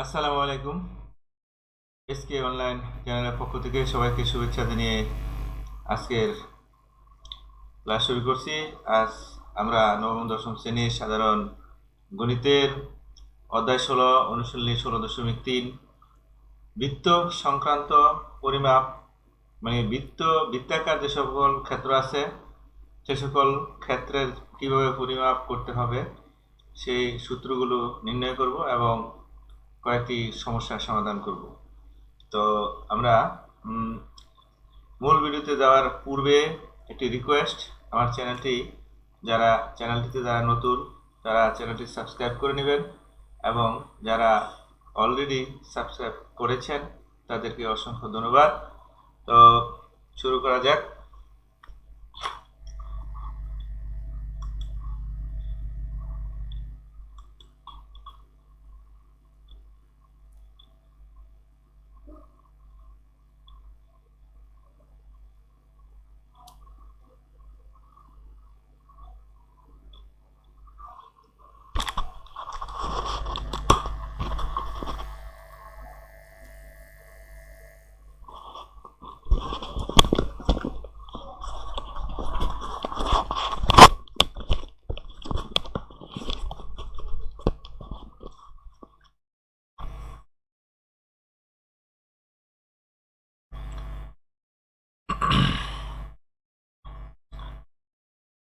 আসসালামু আলাইকুম। SK online চ্যানেলের পক্ষ থেকে সবাইকে শুভেচ্ছা জানিয়ে আজকের ক্লাস শুরু করছি। আজ আমরা নবম দশম শ্রেণীর সাধারণ গণিতের অধ্যায় 16 অনুশীলনী 16.3 বৃত্ত সংক্রান্ত পরিমাপ, মানে বৃত্তাকার যে সকল ক্ষেত্র আছে সে সকল ক্ষেত্রের কিভাবে পরিমাপ করতে হবে সেই সূত্রগুলো নির্ণয় করব এবং কয়েকটি সমস্যার সমাধান করব। তো আমরা মূল ভিডিওতে যাওয়ার পূর্বে একটি রিকোয়েস্ট, আমার চ্যানেলটিতে যারা নতুন তারা চ্যানেলটি সাবস্ক্রাইব করে নেবেন এবং যারা অলরেডি সাবস্ক্রাইব করেছেন তাদেরকে অসংখ্য ধন্যবাদ। তো শুরু করা যাক।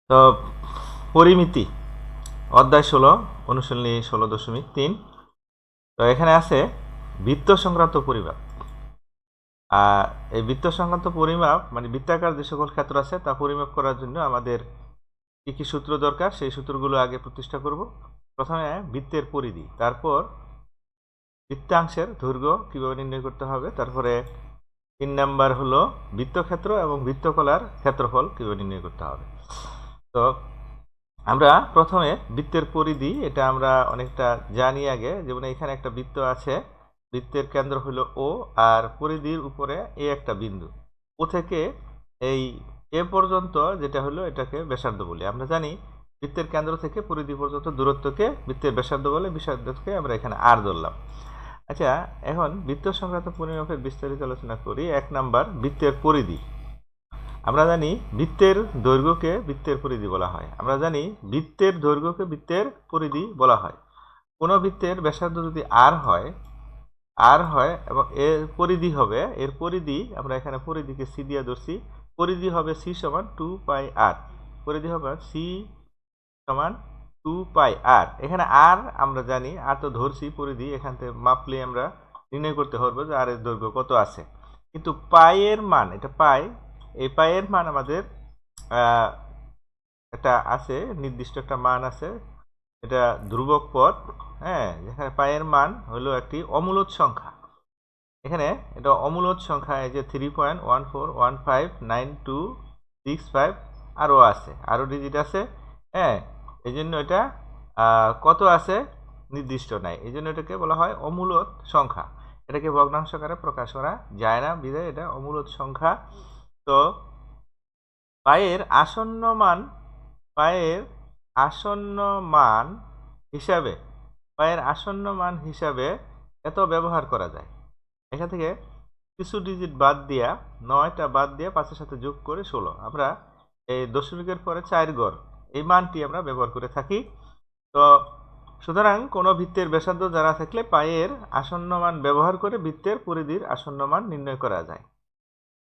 তো পরিমিতি অধ্যায় 16 অনুশীলনী 16.3। তো এখানে আছে বৃত্ত সংক্রান্ত পরিমাপ। আর এই বৃত্ত সংক্রান্ত পরিমাপ মানে বৃত্তাকার যে সকল ক্ষেত্র আছে তা পরিমাপ করার জন্য আমাদের কি কি সূত্র দরকার সেই সূত্রগুলো আগে প্রতিষ্ঠা করব। প্রথমে বৃত্তের পরিধি, তারপর বৃত্তাংশের দৈর্ঘ্য কিভাবে নির্ণয় করতে হবে, তারপরে 3 নাম্বার হলো বৃত্তক্ষেত্র এবং বৃত্তকলার ক্ষেত্রফল কিভাবে নির্ণয় করতে হবে। তো আমরা প্রথমে বৃত্তের পরিধি, এটা আমরা অনেকটা জানি আগে। যেমন এখানে একটা বৃত্ত আছে, বৃত্তের কেন্দ্র হলো ও আর পরিধির উপরে এ একটা বিন্দু। ও থেকে এই এ পর্যন্ত যেটা হলো এটাকে ব্যাসার্ধ বলি। আমরা জানি বৃত্তের কেন্দ্র থেকে পরিধি পর্যন্ত দূরত্বকে বৃত্তের ব্যাসার্ধ বলে, ব্যাসার্ধকে আমরা এখানে আর ধরলাম। আচ্ছা, এখন বৃত্ত সংক্রান্ত পরিমাপের বিস্তারিত আলোচনা করি। 1 নাম্বার বৃত্তের পরিধি। আমরা জানি বৃত্তের দৈর্ঘ্যকে বৃত্তের পরিধি বলা হয়। আমরা জানি বৃত্তের দৈর্ঘ্যকে বৃত্তের পরিধি বলা হয়। কোনো বৃত্তের ব্যাসার্ধ যদি আর হয় এবং এর পরিধি হবে, এর পরিধি আমরা এখানে পরিধিকে সি দিয়ে ধরছি, পরিধি হবে সি সমান 2 পাই আর। পরিধি হবে সি সমান 2 পাই আর। এখানে আর আমরা জানি, আর তো ধরছি পরিধি, এখান থেকে মাপলে আমরা নির্ণয় করতে পারবো যে আর এর দৈর্ঘ্য কত আছে। কিন্তু পায়ের মান, এটা পাই, এই পায়ের মান আমাদের একটা আছে, নির্দিষ্ট একটা মান আছে, এটা ধ্রুবক পদ। হ্যাঁ, যেখানে পায়ের মান হলো একটি অমূলদ সংখ্যা। এখানে এটা অমূলদ সংখ্যা, এই যে 3.14159265 আরও আছে, আরও ডিজিট আছে। হ্যাঁ, এই জন্য এটা কত আছে নির্দিষ্ট নাই, এই জন্য এটাকে বলা হয় অমূলদ সংখ্যা। এটাকে ভগ্নাংশ আকারে প্রকাশ করা যায় না, বিধায় এটা অমূলদ সংখ্যা। তো পায়ের আসন্ন মান, পায়ের আসন্ন মান হিসাবে পায়ের আসন্ন মান হিসাবে এত ব্যবহার করা যায়। এখান থেকে কিছু ডিজিট বাদ দিয়া, 9টা বাদ দিয়ে 5-এর সাথে যোগ করে 16, আমরা এই দশমিকের পরে 4 ঘর, এই মানটি আমরা ব্যবহার করে থাকি। তো সুতরাং কোনো বৃত্তের ব্যাসার্ধ জানা থাকলে পায়ের আসন্ন মান ব্যবহার করে বৃত্তের পরিধির আসন্ন মান নির্ণয় করা যায়।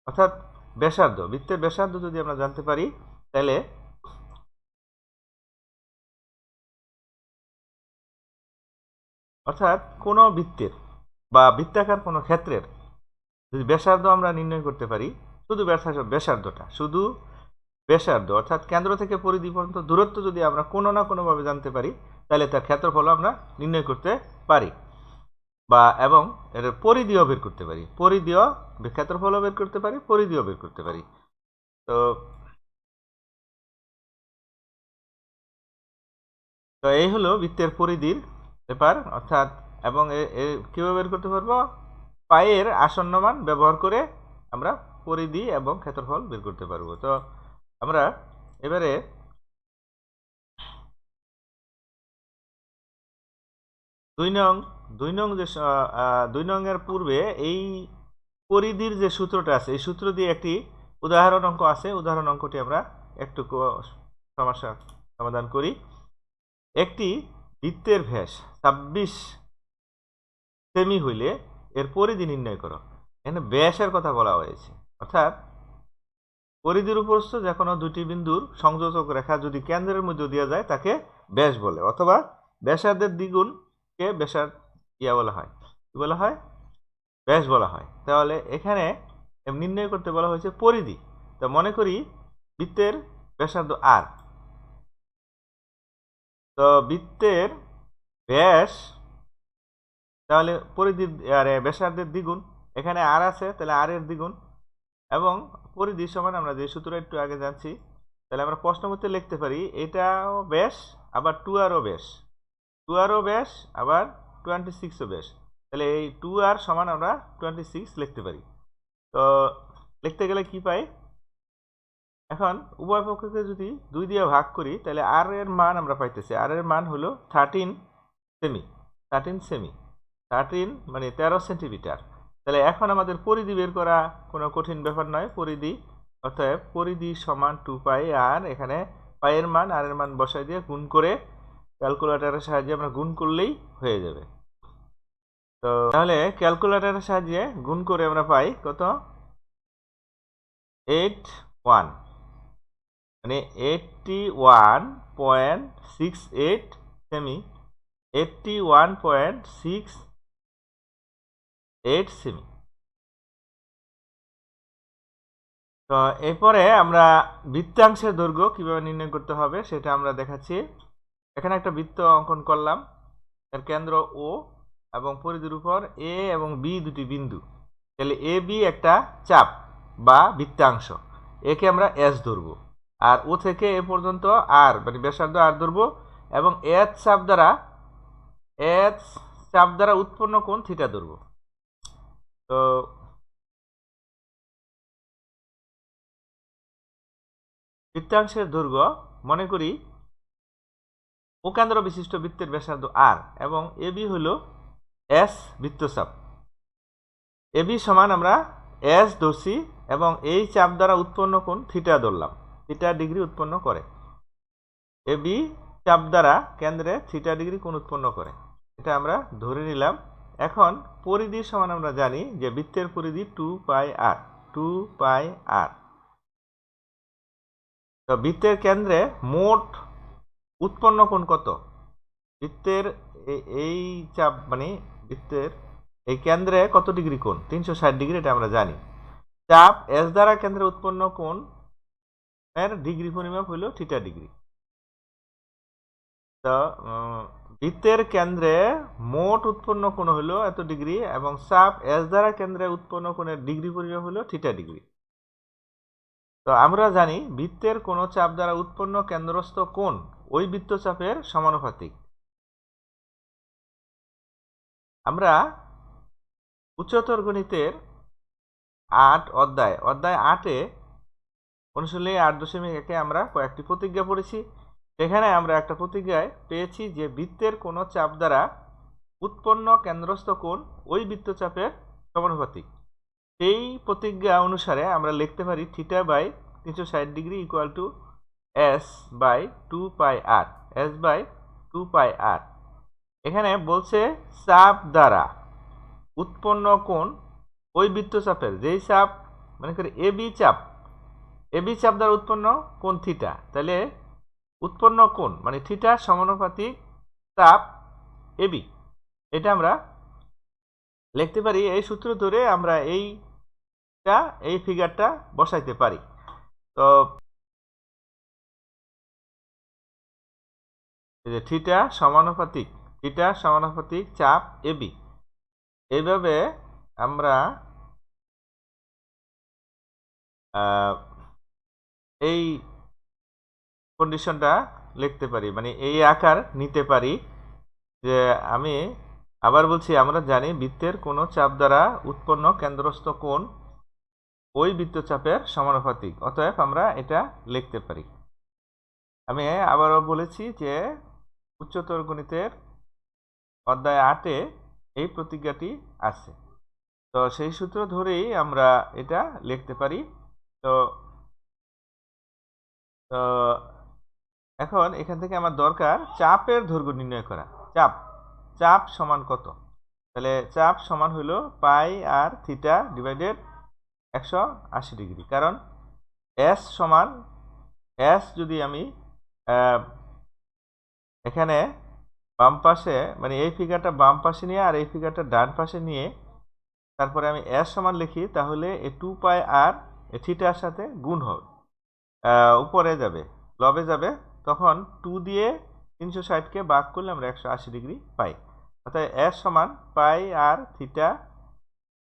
অর্থাৎ ব্যাসার্ধ, বৃত্তের ব্যাসার্ধ যদি আমরা জানতে পারি, তাহলে অর্থাৎ কোনো বৃত্তের বা বৃত্তাকার কোনো ক্ষেত্রের যদি ব্যাসার্ধ আমরা নির্ণয় করতে পারি, শুধু ব্যাসার্ধ অর্থাৎ কেন্দ্র থেকে পরিধি পর্যন্ত দূরত্ব যদি আমরা কোনো না কোনোভাবে জানতে পারি, তাহলে তার ক্ষেত্রফল আমরা নির্ণয় করতে পারি, বা এবং এর পরিধিও বের করতে পারি, ক্ষেত্রফলও বের করতে পারি, পরিধিও বের করতে পারি। তো তো এই হলো বৃত্তের পরিধির ব্যাপার। অর্থাৎ এবং কিভাবে বের করতে পারবো, পায়ের আসন্ন মান ব্যবহার করে আমরা পরিধি এবং ক্ষেত্রফল বের করতে পারবো। তো আমরা এবারে 2 নং দুই নংয়ের পূর্বে এই পরিধির যে সূত্রটা আছে এই সূত্র দিয়ে একটি উদাহরণ অঙ্ক আছে। উদাহরণ অঙ্কটি আমরা একটু সমস্যা সমাধান করি। একটি বৃত্তের ব্যাস 26 সেমি হইলে এর পরিধি নির্ণয় করো। এখানে ব্যাসের কথা বলা হয়েছে, অর্থাৎ পরিধির উপরস্থ যে কোনো দুটি বিন্দুর সংযোজক রেখা যদি কেন্দ্রের মধ্যে দেওয়া যায় তাকে ব্যাস বলে, অথবা ব্যাসার্ধের দ্বিগুণকে ব্যাসার্ধ বলা হয়, কি বলা হয়? ব্যাস বলা হয়। তাহলে এখানে নির্ণয় করতে বলা হয়েছে পরিধি। তো মনে করি বৃত্তের ব্যাসার্ধ আর, তো বৃত্তের ব্যাস তাহলে পরিধির ব্যাসার্ধের দ্বিগুণ, এখানে আর আছে তাহলে আর এর দ্বিগুণ, এবং পরিধি সমান আমরা যে সূত্র একটু আগে জানছি, তাহলে আমরা প্রশ্ন মধ্যে লিখতে পারি এটাও ব্যাস আবার 2r ও ব্যাস, 2r ও ব্যাস আবার 26 ও ব্যাস, তাহলে এই 2r সমান আমরা 26 লিখতে পারি। তো লিখতে গেলে কি পাই? এখন উভয় পক্ষকে যদি 2 দিয়ে ভাগ করি তাহলে আর এর মান আমরা পাইতেছি, আর এর মান হলো 13 সেমি, 13 মানে 13 সেন্টিমিটার। তাহলে এখন আমাদের পরিধি বের করা কোনো কঠিন ব্যাপার নয়। পরিধি অর্থাৎ পরিধি সমান 2 পাই, আর এখানে পাইয়ের মান আর এর মান বসাই দিয়ে গুণ করে ক্যালকুলেটরের সাহায্যে আমরা গুণ করলেই হয়ে যাবে। তো তাহলে ক্যালকুলেটরের সাহায্যে গুণ করে আমরা পাই কত? 81, মানে 81.68 সেমি, 81.68 সেমি। তো এরপরে আমরা বৃত্তাংশের দৈর্ঘ্য কিভাবে নির্ণয় করতে হবে সেটা আমরা দেখাচ্ছি। এখানে একটা বৃত্ত অঙ্কন করলাম, এর কেন্দ্র ও এবং পরিধির উপর এ এবং বি দুটি বিন্দু, তাহলে এ বি একটা চাপ বা বৃত্তাংশ, একে আমরা এস ধরবো, আর ও থেকে এ পর্যন্ত আর মানে ব্যাসার্ধ আর ধরবো, এবং এস চাপ দ্বারা উৎপন্ন কোণ থিটা ধরবো। তো বৃত্তাংশের দৈর্ঘ্য মনে করি ও কেন্দ্র বিশিষ্ট বৃত্তের ব্যাসার্ধ আর এবং এবি হলো এস বৃত্তচাপ। এবি সমান আমরা এস ধরছি এবং এই চাপ দ্বারা উৎপন্ন কোণ থিটা ধরলাম, থিটা ডিগ্রি উৎপন্ন করে। এবি চাপ দ্বারা কেন্দ্রে থিটা ডিগ্রি কোণ উৎপন্ন করে, এটা আমরা ধরে নিলাম। এখন পরিধি সমান আমরা জানি যে বৃত্তের পরিধি 2 পাই আর, 2 পাই আর। তো বৃত্তের কেন্দ্রে মোট উৎপন্ন কোণ কত? বৃত্তের এই চাপ মানে বৃত্তের এই কেন্দ্রে কত ডিগ্রি কোণ? 360 ডিগ্রি, এটা আমরা জানি। চাপ এস দ্বারা কেন্দ্রে উৎপন্ন কোণ এর ডিগ্রি পরিমাপ হলো থিটা ডিগ্রি। তো বৃত্তের কেন্দ্রে মোট উৎপন্ন কোণ হলো এত ডিগ্রি, এবং চাপ এস দ্বারা কেন্দ্রে উৎপন্ন কোণের ডিগ্রি পরিমাপ হলো থিটা ডিগ্রি। তো আমরা জানি বৃত্তের কোন চাপ দ্বারা উৎপন্ন কেন্দ্রস্থ কোণ ওই বৃত্তচাপের সমানুপাতিক। আমরা উচ্চতর গণিতের 8 অধ্যায় 8-এ অনুশীলনী 8.1-এ আমরা কয়েকটি প্রতিজ্ঞা পড়েছি। সেখানে আমরা একটা প্রতিজ্ঞায় পেয়েছি যে বৃত্তের কোনো চাপ দ্বারা উৎপন্ন কেন্দ্রস্থ কোণ ওই বৃত্তচাপের সমানুপাতিক। এই প্রতিজ্ঞা অনুসারে আমরা লিখতে পারি theta by 360 degree equal to S by 2 pi R, S by 2 pi R. এখানে বলছে চাপ দ্বারা উৎপন্ন কোণ ওই বৃত্তচাপের, যেই চাপ মানে করে এবি চাপ দ্বারা উৎপন্ন কোণ থিটা, তাহলে উৎপন্ন কোণ মানে থিটা সমানুপাতিক চাপ এবি, এটা আমরা লিখতে পারি। এই সূত্র ধরে আমরা এই ফিগারটা বসাইতে পারি। তো থিটা সমানুপাতিক চাপ এবি, এইভাবে আমরা এই কন্ডিশনটা লিখতে পারি, মানে এই আকার নিতে পারি যে আমি আবার বলছি, আমরা জানি বৃত্তের কোনো চাপ দ্বারা উৎপন্ন কেন্দ্রস্থ কোণ ওই বৃত্তচাপের সমানুপাতিক, অতএব আমরা এটা লিখতে পারি। আমি আবারও বলেছি যে উচ্চতর গণিতের অধ্যায় 8-এ এই প্রতিজ্ঞাটি আছে। তো সেই সূত্র ধরেই আমরা এটা লিখতে পারি। তো তো এখন এখান থেকে আমার দরকার চাপের দৈর্ঘ্য নির্ণয় করা। চাপ সমান কত? তাহলে চাপ সমান হলো পাই আর থিটা ডিভাইডেড 180 ডিগ্রি। কারণ এস সমান এস যদি আমি এখানে বাম পাশে মানে এই ফিগারটা বাম পাশে নিয়ে আর এই ফিগারটা ডান পাশে নিয়ে তারপরে আমি এস সমান লিখি, তাহলে এই 2 পাই আর থিটার সাথে গুণ হবে, উপরে যাবে, লবে যাবে, তখন 2 দিয়ে 360কে ভাগ করলে আমরা 180 ডিগ্রি পাই। অর্থাৎ এস সমান পাই আর থিটা,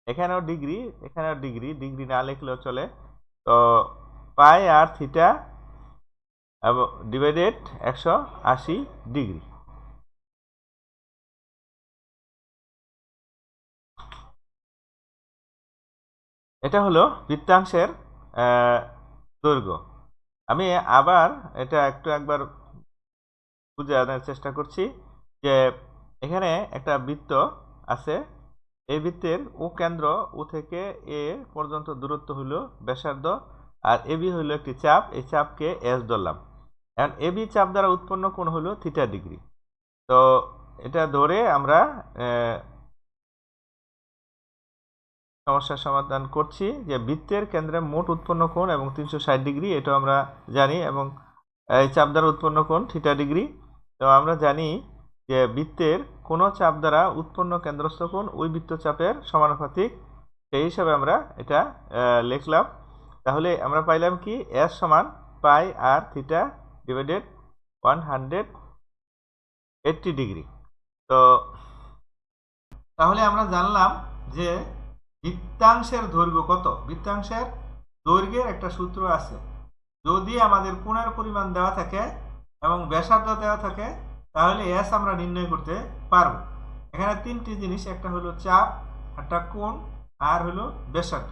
এখানেও ডিগ্রি এখানেও ডিগ্রি, ডিগ্রি না লিখলেও চলে। তো পাই আর থিটা ডিভাইডেড 180 ডিগ্রি। এটা হলো বৃত্তাংশের দৈর্ঘ্য। আমি আবার এটা একবার বোঝানোর চেষ্টা করছি যে এখানে একটা বৃত্ত আছে, এই বৃত্তের ও কেন্দ্র ও থেকে এ পর্যন্ত দূরত্ব হলো ব্যাসার্ধ, আর এবি হলো একটি চাপ, এই চাপকে এস ধরলাম। এখন এবি চাপ দ্বারা উৎপন্ন কোণ হলো থিটা ডিগ্রি। তো এটা ধরে আমরা সমস্যার সমাধান করছি যে বৃত্তের কেন্দ্রে মোট উৎপন্ন কোণ এবং 360 ডিগ্রি, এটা আমরা জানি, এবং এই চাপ দ্বারা উৎপন্ন কোণ থিটা ডিগ্রি। তো আমরা জানি যে বৃত্তের কোনো চাপ দ্বারা উৎপন্ন কেন্দ্রস্থ কোণ ওই বৃত্তচাপের সমানুপাতিক, সেই হিসাবে আমরা এটা লিখলাম। তাহলে আমরা পাইলাম কি এস সমান পাই আর থিটা ডিভাইডেড 180 ডিগ্রি। তো তাহলে আমরা জানলাম যে বৃত্তাংশের দৈর্ঘ্য কত। বৃত্তাংশের দৈর্ঘ্যের একটা সূত্র আছে, যদি আমাদের কোণের পরিমাণ দেওয়া থাকে এবং ব্যাসার্ধ দেওয়া থাকে তাহলে এস আমরা নির্ণয় করতে পারবো। এখানে তিনটি জিনিস, একটা হলো চাপ, একটা কোণ, আর হলো ব্যাসার্ধ।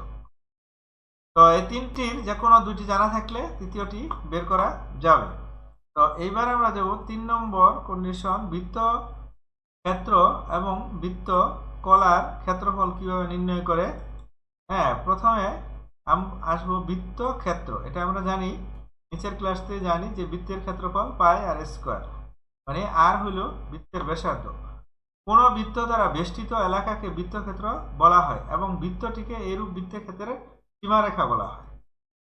তো এই তিনটির যে কোনো দুটি জানা থাকলে তৃতীয়টি বের করা যাবে। তো এইবার আমরা যাব 3 নম্বর কন্ডিশন, বৃত্ত ক্ষেত্র এবং বৃত্ত কলার ক্ষেত্রফল কিভাবে নির্ণয় করে। হ্যাঁ, প্রথমে আসবো বৃত্ত ক্ষেত্র। এটা আমরা জানি, নিচের ক্লাসতে জানি যে বৃত্তের ক্ষেত্রফল পাই আর স্কোয়ার, মানে আর হলো বৃত্তের ব্যাসার্ধ। কোন বৃত্ত দ্বারা বেষ্টিত এলাকাকে বৃত্তক্ষেত্র বলা হয় এবং বৃত্তটিকে এরূপ বৃত্তক্ষেত্রের সীমারেখা বলা হয়।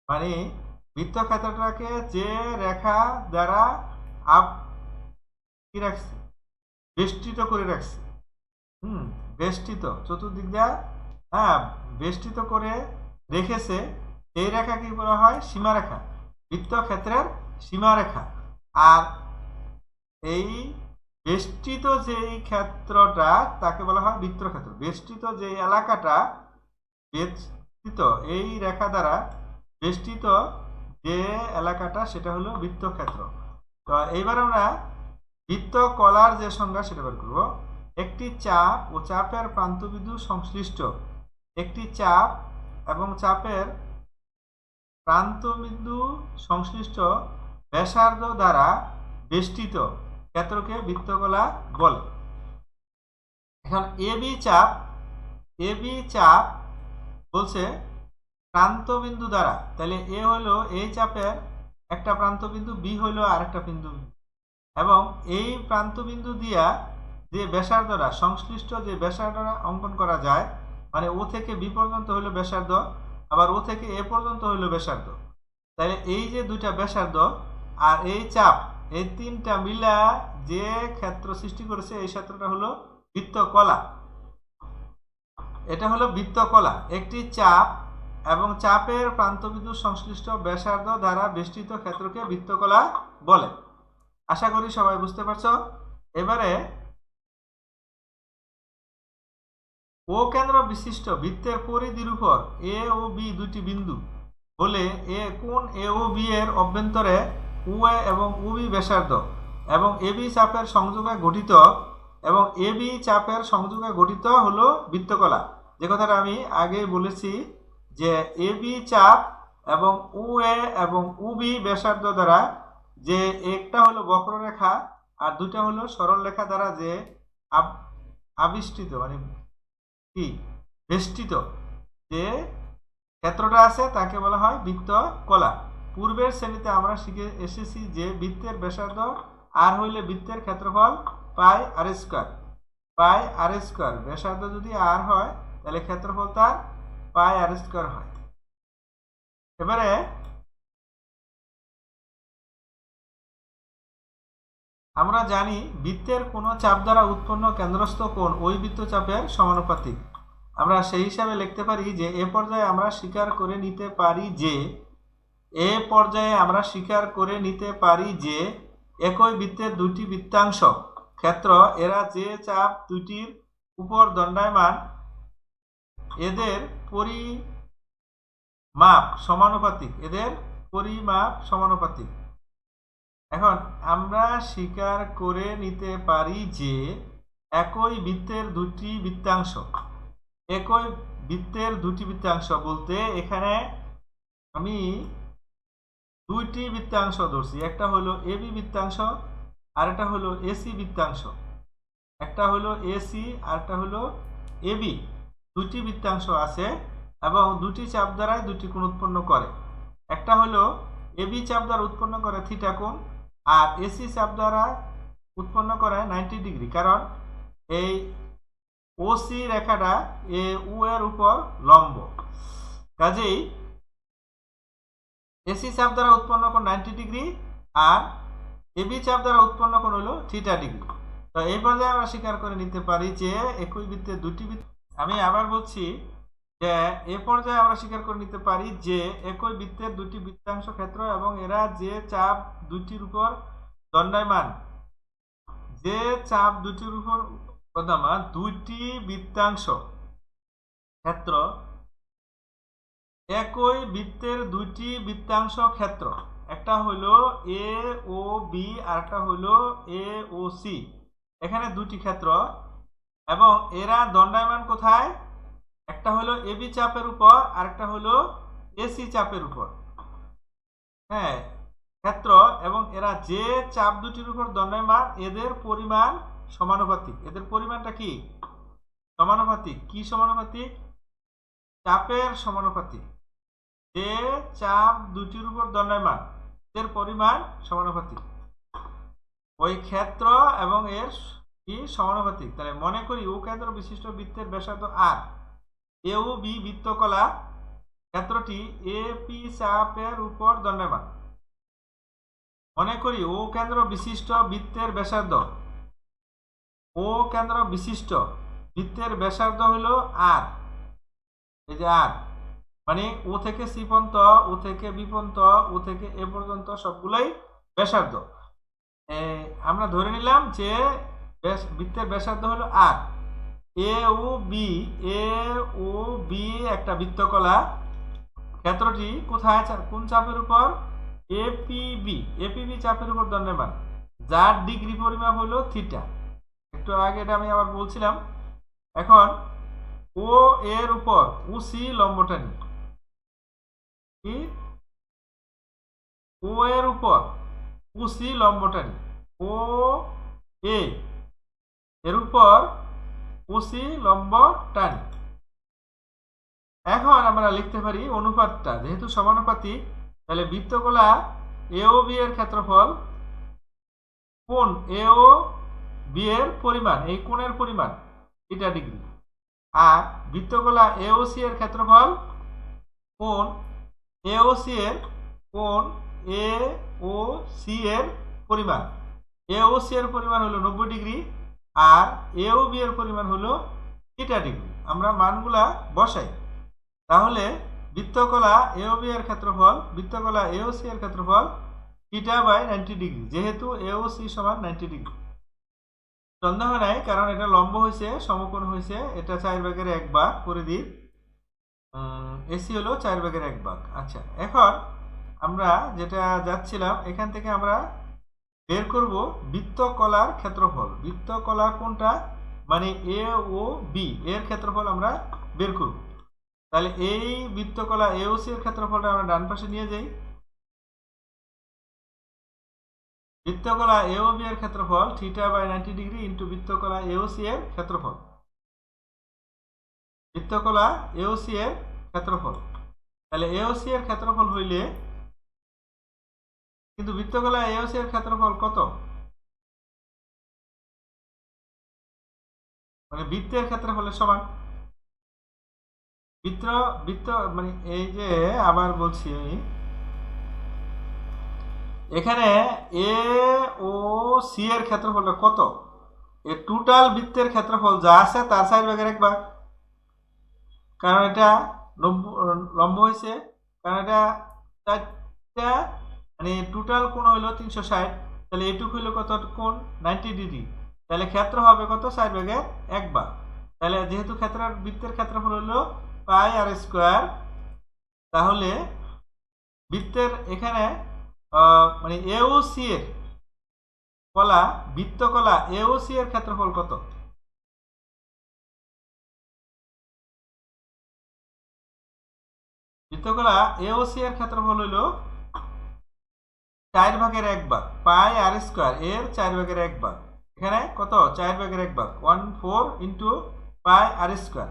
মানে বৃত্তক্ষেত্রটাকে যে রেখা দ্বারা কি রাখছে, বেষ্টিত করে রাখছে, বেষ্টিত চতুর্দিক দিয়ে, হ্যাঁ, বেষ্টিত করে রেখেছে, এই রেখা কি বলা হয়, সীমারেখা, বৃত্তক্ষেত্রের সীমারেখা। আর এই বেষ্টিত যেই ক্ষেত্রটা তাকে বলা হয় বৃত্তক্ষেত্র। বেষ্টিত যে এলাকাটা, বেষ্টিত এই রেখা দ্বারা বেষ্টিত যে এলাকাটা সেটা হলো বৃত্তক্ষেত্র। তো এইবার আমরা বৃত্ত কলার যে সংজ্ঞা সেটা বের করব। একটি চাপ ও চাপের প্রান্তবিন্দু সংশ্লিষ্ট, একটি চাপ এবং চাপের প্রান্তবিন্দু সংশ্লিষ্ট ব্যাসার্ধ দ্বারা বেষ্টিত ক্ষেত্রকে বৃত্তকলা বলে। এখন এবি চাপ বলছে প্রান্তবিন্দু দ্বারা, তাহলে এ হলো এই চাপের একটা প্রান্তবিন্দু, বি হলো আরেকটা বিন্দু, এবং এই প্রান্তবিন্দু দিয়া যে ব্যাসার্ধটা সংশ্লিষ্ট যে ব্যাসার্ধটা অঙ্কন করা যায়, মানে ও থেকে বি পর্যন্ত হলো ব্যাসার্ধ, আবার ও থেকে এ পর্যন্ত হলো ব্যাসার্ধ। তাহলে এই যে দুইটা ব্যাসার্ধ আর এই চাপ, এই তিনটা মিলা যে ক্ষেত্র সৃষ্টি করেছে এই ক্ষেত্রটা হলো বৃত্তকলা। এটা হলো বৃত্তকলা। একটি চাপ এবং চাপের প্রান্তবিন্দু সংশ্লিষ্ট ব্যাসার্ধ দ্বারা বেষ্টিত ক্ষেত্রকে বৃত্তকলা বলে। আশা করি সবাই বুঝতে পারছো। এবারে ও কেন্দ্র বিশিষ্ট বৃত্তের পরিধির উপর এ ও বি দুটি বিন্দু হলে কোণ এ ও বি এর অভ্যন্তরে ওএ এবং ওবি ব্যাসার্ধ এবং এবি চাপের সংযোগে গঠিত, এবং এবি চাপের সংযোগে গঠিত হলো বৃত্তকলা। যে কথাটা আমি আগেই বলেছি যে এবি চাপ এবং ওএ এবং ওবি ব্যাসার্ধ দ্বারা যে একটা হলো বক্ররেখা আর দুইটা হলো সরলরেখা দ্বারা যে আবিষ্টিত মানে কি বেষ্টিত যে ক্ষেত্রটা আছে তাকে বলা হয় বৃত্তকলা। পূর্বের শ্রেণীতে আমরা শিখে এসেছি যে বৃত্তের ব্যাসার্ধ আর হইলে বৃত্তের ক্ষেত্রফল পাই আর স্কয়ার। পাই আর স্কয়ার ব্যাসার্ধ যদি আর হয় তাহলে ক্ষেত্রফল তার পাই আর স্কয়ার হয়। এবারে আমরা জানি বৃত্তের কোনো চাপ দ্বারা উৎপন্ন কেন্দ্রস্থ কোণ ওই বৃত্তচাপের সমানুপাতিক। আমরা সেই হিসাবে লিখতে পারি যে এ পর্যায়ে আমরা স্বীকার করে নিতে পারি যে একই বৃত্তের দুটি বৃত্তাংশ ক্ষেত্র এরা যে চাপ দুটির উপর দণ্ডায়মান এদের পরিমাপ সমানুপাতিক। এখন আমরা স্বীকার করে নিতে পারি যে একই বৃত্তের দুটি বৃত্তাংশ বলতে এখানে আমি দুইটি বৃত্তাংশ ধরছি, একটা হলো এবি বৃত্তাংশ আর একটা হলো এসি বৃত্তাংশ। একটা হলো এসি আর একটা হলো এবি, দুটি বৃত্তাংশ আছে এবং দুটি চাপ দ্বারাই দুটি কোণ উৎপন্ন করে। একটা হলো এবি চাপ দ্বারা উৎপন্ন করে থিটা কোণ আর এসি চাপ দ্বারা উৎপন্ন করে 90 ডিগ্রি, কারণ এই ওসি রেখাটা এ উ এর উপর লম্ব। কাজেই এসি চাপ দ্বারা উৎপন্ন কোণ 90 ডিগ্রি আর এবি চাপ দ্বারা উৎপন্ন কোণ হলো থিটা ডিগ্রি। তো এই পর্যায়ে আমরা স্বীকার করে নিতে পারি যে একই বৃত্তের দুটি আমি আবার বলছি যে এ পর্যায়ে আমরা স্বীকার করে নিতে পারি যে একই বৃত্তের দুটি বৃত্তাংশ ক্ষেত্র এবং এরা যে চাপ দুটির উপর দণ্ডায়মান দুইটি বৃত্তাংশ ক্ষেত্র একই বৃত্তের দুইটি বৃত্তাংশ ক্ষেত্র, একটা হলো এ ও বি আর একটা হলো এ ও সি। এখানে দুটি ক্ষেত্র এবং এরা দণ্ডায়মান কোথায়? একটা হলো এবি চাপের উপর আর একটা হলো এসি চাপের উপর। হ্যাঁ, ক্ষেত্র এবং এরা যে চাপ দুটির উপর দণ্ডায়মান এদের পরিমাণ সমানুপাতিক। এদের পরিমাণটা কি সমানুপাতিক? কি সমানুপাতিক? চাপের সমানুপাতিক। যে চাপ দুটির উপর দণ্ডায়মান এর পরিমাণ সমানুপাতিক, ওই ক্ষেত্র এবং এর কি সমানুপাতিক। তাহলে মনে করি ও কেন্দ্র বিশিষ্ট বৃত্তের ব্যাসার্ধ আর, এ ও বি বৃত্তকলা ক্ষেত্রটি এ পি চাপের উপর দণ্ডায়মান। মনে করি ও কেন্দ্র বিশিষ্ট বৃত্তের ব্যাসার্ধ হলো আর, এই যে আর মানে ও থেকে সি পর্যন্ত, ও থেকে বি পর্যন্ত, ও থেকে এ পর্যন্ত সবগুলোই ব্যাসার্ধ। আমরা ধরে নিলাম যে বৃত্তের ব্যাসার্ধ হলো আর। এ ও বি একটা বৃত্তকলা ক্ষেত্রটি কোথায়, কোন চাপের উপর? এপিবি চাপের উপর দণ্ডায়মান, যার ডিগ্রি পরিমাপ হলো থিটা। একটু আগে এটা আমি আবার বলছিলাম। এখন ও এর উপর ওসি লম্বটানি, কি ও এর উপর ওসি লম্বটানি, ও এর উপর ওসি লম্ব টানি। এখন আমরা লিখতে পারি অনুপাতটা যেহেতু সমানুপাতিক, তাহলে বৃত্তকলা এ ও বি এর ক্ষেত্রফল কোণ এ ও বি এর পরিমাণ, এই কোণের পরিমাণ থিটা ডিগ্রি, আর বৃত্তকলা এ ও সি এর ক্ষেত্রফল কোণ এ ও সি এর পরিমাণ। এ ও সি এর পরিমাণ হলো 90 ডিগ্রি আর এ ও বি এর পরিমাণ হলো থিটা ডিগ্রি। আমরা মানগুলা বসাই, তাহলে বৃত্তকলা এ ও বি এর ক্ষেত্রফল থিটা বাই 90 ডিগ্রি, যেহেতু এ ও সি সমান 90 ডিগ্রি। সন্দেহ নাই, কারণ এটা লম্ব হয়েছে, সমকোণ হয়েছে, এটা 4/1 ভাগ পরিধির, এসি হলো 4/1 ভাগ। আচ্ছা, এখন আমরা যেটা যাচ্ছিলাম এখান থেকে আমরা বের করব বৃত্তকলার ক্ষেত্রফল। বৃত্তকলা কোনটা? মানে এ ও বি এর ক্ষেত্রফল আমরা বের করব। তাহলে এই বৃত্তকলা এ ও সি এর ক্ষেত্রফলটা আমরা ডান পাশে নিয়ে যাই। বৃত্তকলা এ ও বি এর ক্ষেত্রফল থিটা বাই 90 ডিগ্রি ইন্টু বৃত্তকলা এ ও সি এর ক্ষেত্রফল। বৃত্তকলা এওসি এর ক্ষেত্রফল। তাহলে এওসি এর ক্ষেত্রফল হইলে, কিন্তু বৃত্তকলা এওসি এর ক্ষেত্রফল কত? মানে বৃত্তের ক্ষেত্রফলের সমান। বৃত্ত বৃত্ত মানে এই যে আবার বলছি আমি, এখানে এ ও সি এর ক্ষেত্রফলটা কত? এই টোটাল বৃত্তের ক্ষেত্রফল যা আছে তার 4/1 কারণ এটা লম্ব হয়েছে, কারণ এটা 4টা, মানে টোটাল কোণ হইল 360, তাহলে এটুকু হইল কত কোণ? 90°। তাহলে ক্ষেত্র হবে কত? 4/1। তাহলে যেহেতু বৃত্তের ক্ষেত্রফল হলো পাই আর স্কোয়ার, তাহলে বৃত্তের এখানে মানে এওসি এর বৃত্তকলা এওসি এর ক্ষেত্রফল কত? বৃত্তকলা এওসি এর ক্ষেত্রফল হইল 4/1 পাই আর স্কোয়ার এর 4/1। এখানে কত? 4/1, 14 into pi r square,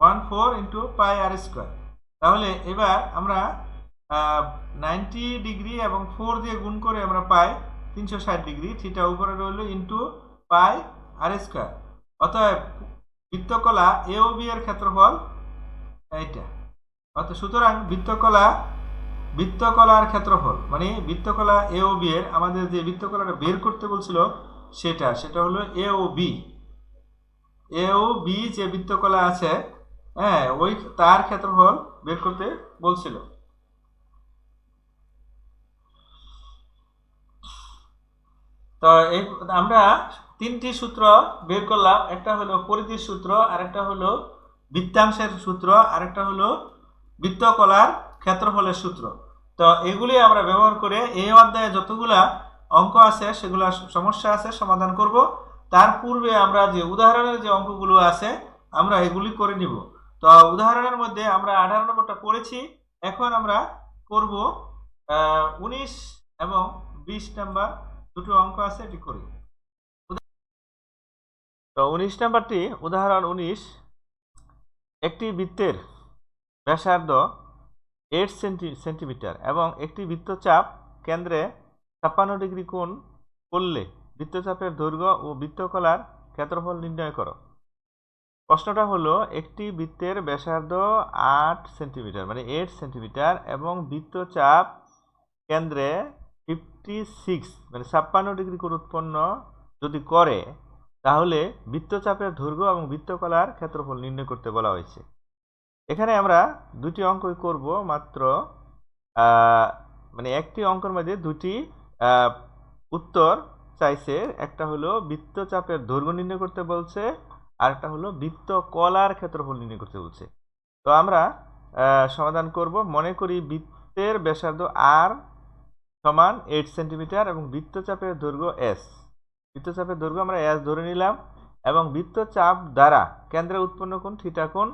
14 into pi r square. তাহলে এবার আমরা 90° এবং 4 দিয়ে গুণ করে আমরা পাই 360°। থিটা উপরে রইল ইন্টু পাই আর স্কোয়ার। অতএব বৃত্তকলা এ ও বি এর ক্ষেত্রফল এইটা। অর্থাৎ সুতরাং বৃত্তকলার ক্ষেত্রফল মানে বৃত্তকলা এ ও বি এর, আমাদের যে বৃত্তকলাটা বের করতে বলছিল সেটা হলো এ ও বি যে বৃত্তকলা আছে, হ্যাঁ, ওই তার ক্ষেত্রফল বের করতে বলছিল। তো এই আমরা 3টি সূত্র বের করলাম, একটা হলো পরিধির সূত্র, আরেকটা হলো বৃত্তাংশের সূত্র, আরেকটা হলো বৃত্তকলার ক্ষেত্রফলের সূত্র। তো এগুলি আমরা ব্যবহার করে এই অধ্যায়ে যতগুলা অঙ্ক আছে, সেগুলা সমস্যা আছে সমাধান করব। তার পূর্বে আমরা যে উদাহরণের যে অঙ্কগুলো আছে আমরা এগুলি করে নিব। তো উদাহরণের মধ্যে আমরা 18 নম্বরটা করেছি, এখন আমরা করব 19 এবং 20 নাম্বার দুটো অঙ্ক আছে, এটি করি। তো 19 নাম্বারটি, উদাহরণ 19, একটি বৃত্তের ব্যাসার্ধ 8 সেন্টিমিটার এবং একটি বৃত্তচাপ কেন্দ্রে 56° কোণ করলে বৃত্তচাপের দৈর্ঘ্য ও বৃত্তকলার ক্ষেত্রফল নির্ণয় করো। প্রশ্নটা হলো, একটি বৃত্তের ব্যাসার্ধ 8 সেন্টিমিটার মানে 8 সেন্টিমিটার এবং বৃত্তচাপ কেন্দ্রে 56 মানে 56° কোণ উৎপন্ন যদি করে, তাহলে বৃত্তচাপের দৈর্ঘ্য এবং বৃত্তকলার ক্ষেত্রফল নির্ণয় করতে বলা হয়েছে। এখানে আমরা দুটি অঙ্কই করব মাত্র, মানে একটি অঙ্কের মধ্যে দুটি উত্তর চাইছে। একটা হলো বৃত্তচাপের দৈর্ঘ্য নির্ণয় করতে বলছে, আর একটা হলো বৃত্তকলার ক্ষেত্রফল নির্ণয় করতে বলছে। তো আমরা সমাধান করব। মনে করি বৃত্তের ব্যাসার্ধ আর সমান 8 সেন্টিমিটার এবং বৃত্তচাপের দৈর্ঘ্য এস। বৃত্তচাপের দৈর্ঘ্য আমরা এস ধরে নিলাম এবং বৃত্তচাপ দ্বারা কেন্দ্রে উৎপন্ন কোণ থিটা কোণ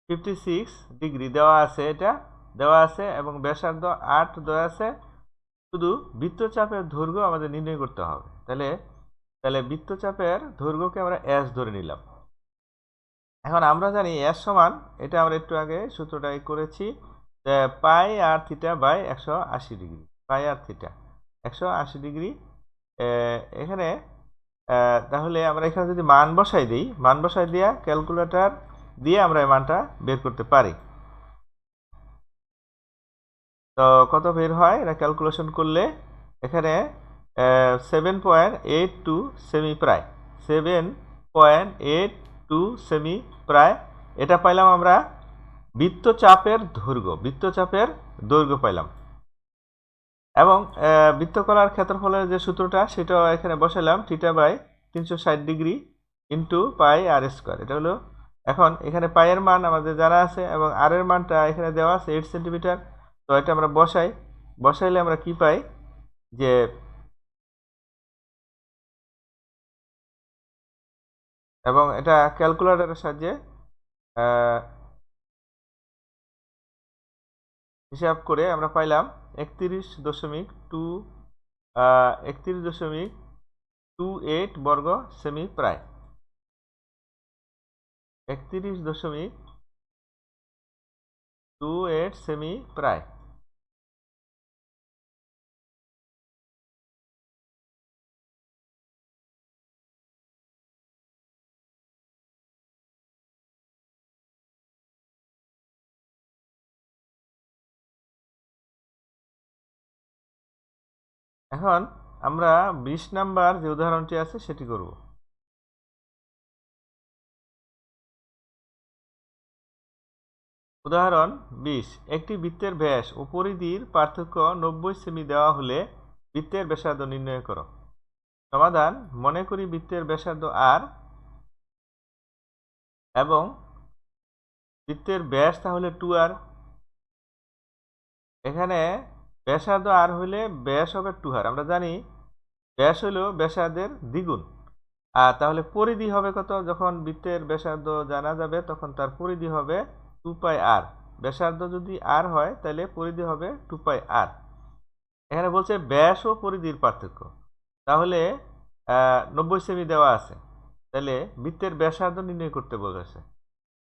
56° দেওয়া আছে, এটা দেওয়া আছে এবং ব্যাসার্ধ 8 দেওয়া আছে। শুধু বৃত্তচাপের দৈর্ঘ্য আমাদের নির্ণয় করতে হবে। তাহলে বৃত্তচাপের দৈর্ঘ্যকে আমরা এস ধরে নিলাম। এখন আমরা জানি এস সমান, এটা আমরা একটু আগে সূত্রটাই করেছি, pi r theta by 180°। Pi r theta 180°। এখানে তাহলে আমরা এখানে যদি মান বসাই দিই, মান বসাই দিয়া ক্যালকুলেটর দিয়ে আমরা এই মানটা বের করতে পারি। তো কত বের হয় এটা ক্যালকুলেশন করলে? এখানে 7.82 সেমি প্রায়, 7.82 সেমি প্রায়, এটা পাইলাম আমরা বৃত্তচাপের দৈর্ঘ্য পাইলাম। এবং বৃত্তকলার ক্ষেত্রফলের যে সূত্রটা সেটাও এখানে বসাইলাম, theta by 360° into pi r square. এটা হলো, এখন এখানে পাইয়ের মান আমাদের জানা আছে এবং আর এর মানটা এখানে দেওয়া আছে 8 সেন্টিমিটার। তো এটা আমরা বসাইলে আমরা কি পাই, যে এবং এটা ক্যালকুলেটরের সাহায্যে হিসাব করে আমরা পাইলাম 31.28 বর্গ সেমি প্রায়। 31.28 সেমি প্রায়। এখন আমরা 20 নাম্বার যে উদাহরণটি আছে সেটি করব। উদাহরণ 20, একটি বৃত্তের ব্যাস ও পরিধির পার্থক্য 90 সেমি দেওয়া হলে বৃত্তের ব্যাসার্ধ নির্ণয় করো। সমাধান: মনে করি বৃত্তের ব্যাসার্ধ r এবং বৃত্তের ব্যাস তাহলে 2r। এখানে ব্যাসার্ধ r হইলে ব্যাস হবে 2r। আমরা জানি ব্যাস হলো ব্যাসার্ধের দ্বিগুণ। আর তাহলে পরিধি হবে কত? যখন বৃত্তের ব্যাসার্ধ জানা যাবে তখন তার পরিধি হবে 2πr। ব্যাসার্ধ যদি r হয় তাহলে পরিধি হবে 2πr। এখানে বলছে ব্যাস ও পরিধির পার্থক্য, তাহলে 90 সেমি দেওয়া আছে, তাহলে বৃত্তের ব্যাসার্ধ নির্ণয় করতে বলেছে।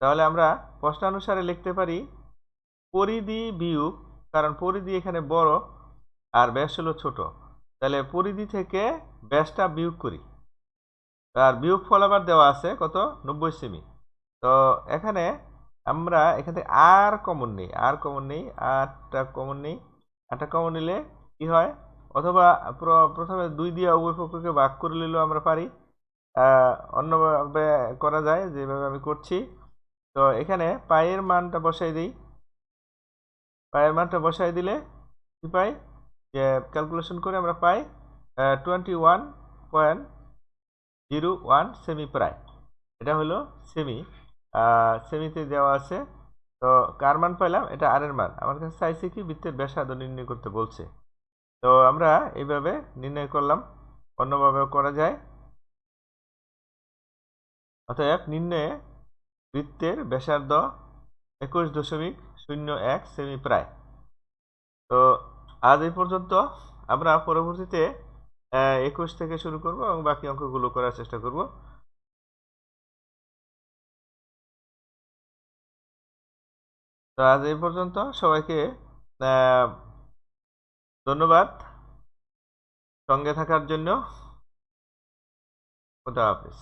তাহলে আমরা প্রশ্নানুসারে লিখতে পারি পরিধি বিয়োগ, কারণ পরিধি এখানে বড় আর ব্যাস হলো ছোট, তাহলে পরিধি থেকে ব্যাসটা বিয়োগ করি। আর বিয়োগ ফল আবার দেওয়া আছে কত? 90 সেমি। তো এখানে আমরা এখান থেকে আর কমন নেই, আটটা কমন নিলে কি হয়? অথবা প্রথমে 2 দিয়ে উভয় পক্ষকে ভাগ করে নিলেও আমরা পারি, অন্যভাবে করা যায় যেভাবে আমি করছি। তো এখানে পায়ের মানটা বসাই দিই। পায়ের মানটা বসাই দিলে কি পাই? যে ক্যালকুলেশন করে আমরা পাই 21.01 সেমি প্রায়। এটা হলো সেমি, সেমিতে দেওয়া আছে। তো কার মান পাইলাম? এটা আর এর মান। আমার কাছে চাইছে কি বৃত্তের ব্যাসার্ধ নির্ণয় করতে বলছে। তো আমরা এইভাবে নির্ণয় করলাম, অন্যভাবেও করা যায়। অতএব নির্ণয়ে বৃত্তের ব্যাসার্ধ 21.01 সেমি প্রায়। তো আজ এই পর্যন্ত। আমরা পরবর্তীতে 21 থেকে শুরু করব এবং বাকি অঙ্কগুলো করার চেষ্টা করব। তো আজ এই পর্যন্ত। সবাইকে ধন্যবাদ সঙ্গে থাকার জন্য। খোদা হাফেজ।